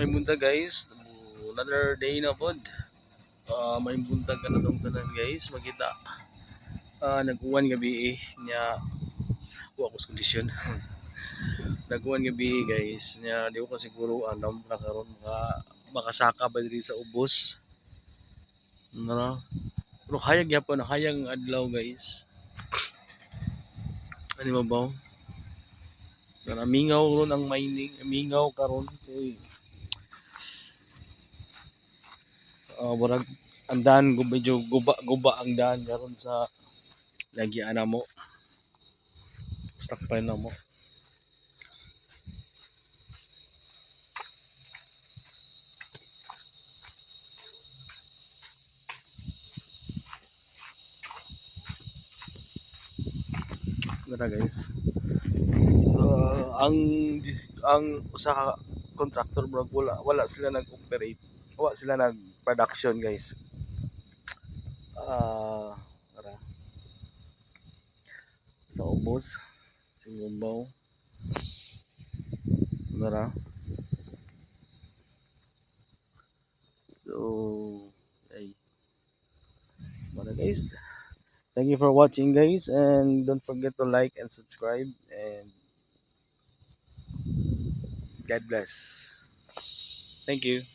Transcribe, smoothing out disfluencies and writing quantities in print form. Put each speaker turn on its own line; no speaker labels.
May buntag guys, another day na pod. May buntag ka na tong tanan guys, makita. Nag-uwan gabi niya, wa ko sa kondisyon. Nag-uwan gabi guys, niya di ko pa siguro alam na karon makasaka ba diri sa ubos. Ano? Pero hayag yapon, hayag ang adlaw guys. Ano mo ba? Mingaw ron ang mining, mingaw karon kay murag ang daan medyo guba ang daan karon sa lagi ana mo. Stuck pa na mo. Tara guys. Ang usa ka contractor bro wala sila nag-operate. Wala sila nag-production guys. Tara sa ubos. Singumbaw. Tara. So, ay, mana guys. Thank you for watching guys and don't forget to like and subscribe and God bless. Thank you.